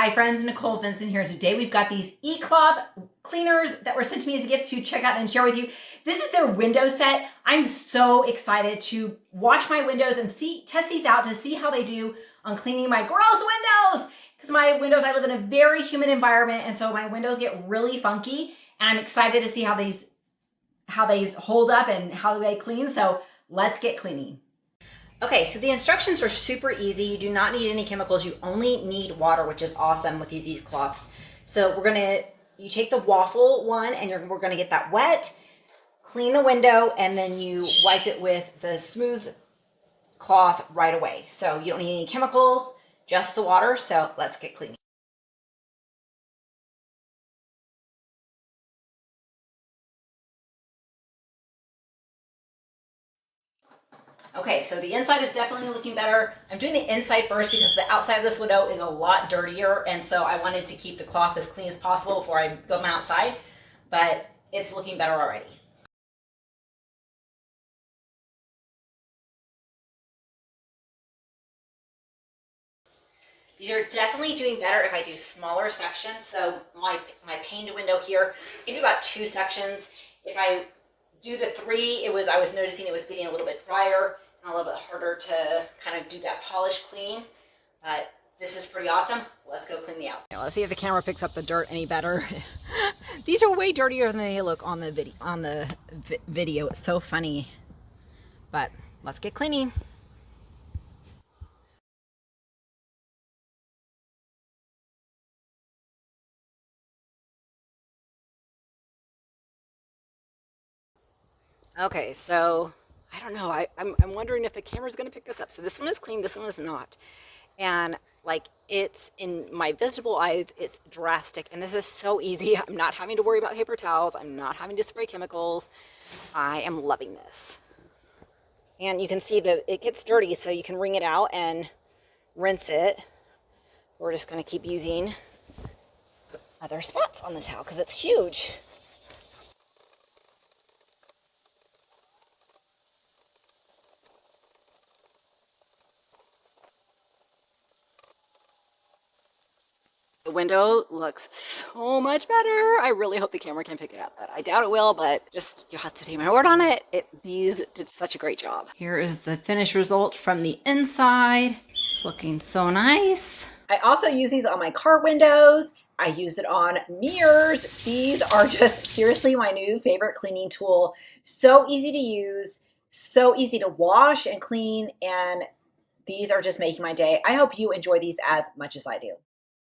Hi friends, Nicole Vincent here. Today we've got these e-cloth cleaners that were sent to me as a gift to check out and share with you. This is their window set. I'm so excited to wash my windows and test these out to see how they do on cleaning my gross windows. Because my windows, I live in a very humid environment, and so my windows get really funky, and I'm excited to see how these hold up and how they clean. So let's get cleaning. Okay, so the instructions are super easy. You do not need any chemicals. You only need water, which is awesome with these cloths. So you take the waffle one and we're gonna get that wet, clean the window, and then you wipe it with the smooth cloth right away. So you don't need any chemicals, just the water. So let's get cleaning. Okay, so the inside is definitely looking better. I'm doing the inside first because the outside of this window is a lot dirtier, and so I wanted to keep the cloth as clean as possible before I go outside, but it's looking better already. These are definitely doing better if I do smaller sections. So my paned window here, I can do about 2 sections. If I do the 3, I was noticing it was getting a little bit drier and a little bit harder to kind of do that polish clean. But this is pretty awesome. Let's go clean the outside. Now, let's see if the camera picks up the dirt any better. These are way dirtier than they look on the video. It's so funny. But let's get cleaning. Okay, so I don't know. I'm wondering if the camera's going to pick this up. So this one is clean, this one is not. And like, it's in my visible eyes, it's drastic. And this is so easy. I'm not having to worry about paper towels. I'm not having to spray chemicals. I am loving this. And you can see that it gets dirty, so you can wring it out and rinse it. We're just going to keep using other spots on the towel because it's huge. The window looks so much better. I really hope the camera can pick it up, but I doubt it will, but just, you have to take my word on it. These did such a great job. Here is the finished result from the inside. It's looking so nice. I also use these on my car windows. I used it on mirrors. These are just seriously my new favorite cleaning tool. So easy to use, so easy to wash and clean, and these are just making my day. I hope you enjoy these as much as I do.